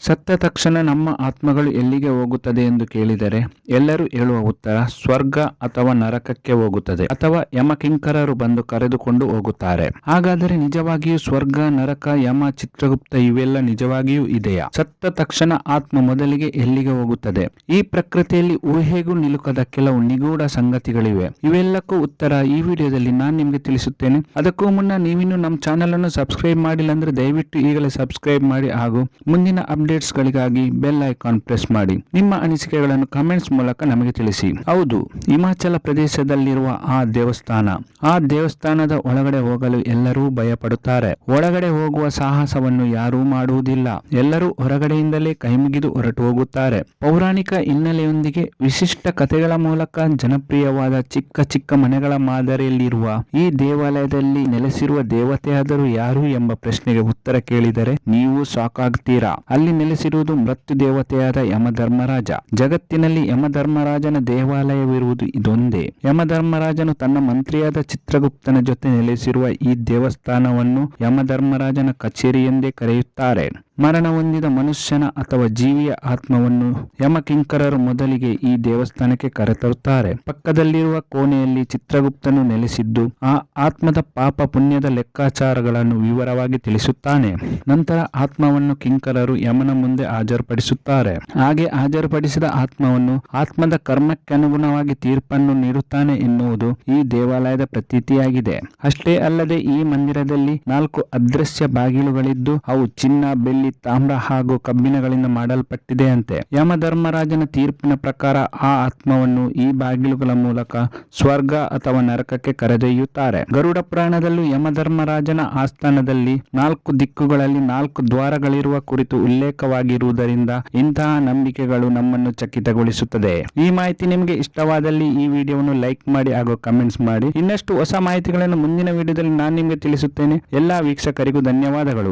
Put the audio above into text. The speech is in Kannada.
ಸತ್ತ ತಕ್ಷಣ ನಮ್ಮ ಆತ್ಮಗಳು ಎಲ್ಲಿಗೆ ಹೋಗುತ್ತದೆ ಎಂದು ಕೇಳಿದರೆ ಎಲ್ಲರೂ ಹೇಳುವ ಉತ್ತರ ಸ್ವರ್ಗ ಅಥವಾ ನರಕಕ್ಕೆ ಹೋಗುತ್ತದೆ ಅಥವಾ ಯಮಕಿಂಕರರು ಬಂದು ಕರೆದುಕೊಂಡು ಹೋಗುತ್ತಾರೆ. ಹಾಗಾದರೆ ನಿಜವಾಗಿಯೂ ಸ್ವರ್ಗ, ನರಕ, ಯಮ, ಚಿತ್ರಗುಪ್ತ ಇವೆಲ್ಲ ನಿಜವಾಗಿಯೂ ಇದೆಯಾ? ಸತ್ತ ತಕ್ಷಣ ಆತ್ಮ ಮೊದಲಿಗೆ ಎಲ್ಲಿಗೆ ಹೋಗುತ್ತದೆ? ಈ ಪ್ರಕೃತಿಯಲ್ಲಿ ಊಹೆಗೂ ನಿಲುಕದ ಕೆಲವು ನಿಗೂಢ ಸಂಗತಿಗಳಿವೆ. ಇವೆಲ್ಲಕ್ಕೂ ಉತ್ತರ ಈ ವಿಡಿಯೋದಲ್ಲಿ ನಾನು ನಿಮಗೆ ತಿಳಿಸುತ್ತೇನೆ. ಅದಕ್ಕೂ ಮುನ್ನ ನೀವಿನ್ನು ನಮ್ಮ ಚಾನೆಲ್ ಅನ್ನು ಸಬ್ಸ್ಕ್ರೈಬ್ ಮಾಡಿಲ್ಲ ಅಂದ್ರೆ ದಯವಿಟ್ಟು ಈಗಲೇ ಸಬ್ಸ್ಕ್ರೈಬ್ ಮಾಡಿ ಹಾಗೂ ಮುಂದಿನ ಅಪ್ಡೇಟ್ಸ್ ಗಳಿಗಾಗಿ ಬೆಲ್ ಐಕಾನ್ ಪ್ರೆಸ್ ಮಾಡಿ. ನಿಮ್ಮ ಅನಿಸಿಕೆಗಳನ್ನು ಕಮೆಂಟ್ಸ್ ಮೂಲಕ ನಮಗೆ ತಿಳಿಸಿ. ಹೌದು, ಹಿಮಾಚಲ ಪ್ರದೇಶದಲ್ಲಿರುವ ಆ ದೇವಸ್ಥಾನದ ಒಳಗಡೆ ಹೋಗಲು ಎಲ್ಲರೂ ಭಯ ಪಡುತ್ತಾರೆ. ಒಳಗಡೆ ಹೋಗುವ ಸಾಹಸವನ್ನು ಯಾರೂ ಮಾಡುವುದಿಲ್ಲ. ಎಲ್ಲರೂ ಹೊರಗಡೆಯಿಂದಲೇ ಕೈಮುಗಿದು ಹೊರಟು ಹೋಗುತ್ತಾರೆ. ಪೌರಾಣಿಕ ಹಿನ್ನೆಲೆಯೊಂದಿಗೆ ವಿಶಿಷ್ಟ ಕಥೆಗಳ ಮೂಲಕ ಜನಪ್ರಿಯವಾದ ಚಿಕ್ಕ ಚಿಕ್ಕ ಮನೆಗಳ ಮಾದರಿಯಲ್ಲಿರುವ ಈ ದೇವಾಲಯದಲ್ಲಿ ನೆಲೆಸಿರುವ ದೇವತೆಯಾದರೂ ಯಾರು ಎಂಬ ಪ್ರಶ್ನೆಗೆ ಉತ್ತರ ಕೇಳಿದರೆ ನೀವು ಶಾಕ್ ಆಗ್ತೀರಾ. ಅಲ್ಲಿ ನೆಲೆಸಿರುವುದು ಮೃತ್ಯು ದೇವತೆಯಾದ ಯಮಧರ್ಮರಾಜ. ಜಗತ್ತಿನಲ್ಲಿ ಯಮಧರ್ಮರಾಜನ ದೇವಾಲಯವಿರುವುದು ಇದೊಂದೇ. ಯಮಧರ್ಮರಾಜನು ತನ್ನ ಮಂತ್ರಿಯಾದ ಚಿತ್ರಗುಪ್ತನ ಜೊತೆ ನೆಲೆಸಿರುವ ಈ ದೇವಸ್ಥಾನವನ್ನು ಯಮಧರ್ಮರಾಜನ ಕಚೇರಿ ಎಂದೇ ಕರೆಯುತ್ತಾರೆ. ಮರಣ ಹೊಂದಿದ ಮನುಷ್ಯನ ಅಥವಾ ಜೀವಿಯ ಆತ್ಮವನ್ನು ಯಮಕಿಂಕರರು ಮೊದಲಿಗೆ ಈ ದೇವಸ್ಥಾನಕ್ಕೆ ಕರೆತರುತ್ತಾರೆ. ಪಕ್ಕದಲ್ಲಿರುವ ಕೋಣೆಯಲ್ಲಿ ಚಿತ್ರಗುಪ್ತನು ನೆಲೆಸಿದ್ದು ಆ ಆತ್ಮದ ಪಾಪ ಪುಣ್ಯದ ಲೆಕ್ಕಾಚಾರಗಳನ್ನು ವಿವರವಾಗಿ ತಿಳಿಸುತ್ತಾನೆ. ನಂತರ ಆತ್ಮವನ್ನು ಕಿಂಕರರು ಯಮನ ಮುಂದೆ ಹಾಜರುಪಡಿಸುತ್ತಾರೆ. ಹಾಗೆ ಹಾಜರುಪಡಿಸಿದ ಆತ್ಮವನ್ನು ಆತ್ಮದ ಕರ್ಮಕ್ಕೆ ಅನುಗುಣವಾಗಿ ತೀರ್ಪನ್ನು ನೀಡುತ್ತಾನೆ ಎನ್ನುವುದು ಈ ದೇವಾಲಯದ ಪ್ರತೀತಿಯಾಗಿದೆ. ಅಷ್ಟೇ ಅಲ್ಲದೆ ಈ ಮಂದಿರದಲ್ಲಿ 4 ಅದೃಶ್ಯ ಬಾಗಿಲುಗಳಿದ್ದು ಅವು ಚಿನ್ನ, ಬೆಳ್ಳಿ, ತಾಮ್ರ ಹಾಗೂ ಕಬ್ಬಿಣಗಳಿಂದ ಮಾಡಲ್ಪಟ್ಟಿದೆ ಅಂತೆ. ಯಮಧರ್ಮರಾಜನ ತೀರ್ಪಿನ ಪ್ರಕಾರ ಆ ಆತ್ಮವನ್ನು ಈ ಬಾಗಿಲುಗಳ ಮೂಲಕ ಸ್ವರ್ಗ ಅಥವಾ ನರಕಕ್ಕೆ ಕರೆದೊಯ್ಯುತ್ತಾರೆ. ಗರುಡ ಪುರಾಣದಲ್ಲೂ ಯಮಧರ್ಮರಾಜನ ಆಸ್ಥಾನದಲ್ಲಿ 4 ದಿಕ್ಕುಗಳಲ್ಲಿ 4 ದ್ವಾರಗಳಿರುವ ಕುರಿತು ಉಲ್ಲೇಖವಾಗಿರುವುದರಿಂದ ಇಂತಹ ನಂಬಿಕೆಗಳು ನಮ್ಮನ್ನು ಚಕಿತಗೊಳಿಸುತ್ತದೆ. ಈ ಮಾಹಿತಿ ನಿಮಗೆ ಇಷ್ಟವಾದಲ್ಲಿ ಈ ವಿಡಿಯೋವನ್ನು ಲೈಕ್ ಮಾಡಿ ಹಾಗೂ ಕಮೆಂಟ್ಸ್ ಮಾಡಿ. ಇನ್ನಷ್ಟು ಹೊಸ ಮಾಹಿತಿಗಳನ್ನು ಮುಂದಿನ ವಿಡಿಯೋದಲ್ಲಿ ನಾನು ನಿಮಗೆ ತಿಳಿಸುತ್ತೇನೆ. ಎಲ್ಲಾ ವೀಕ್ಷಕರಿಗೂ ಧನ್ಯವಾದಗಳು.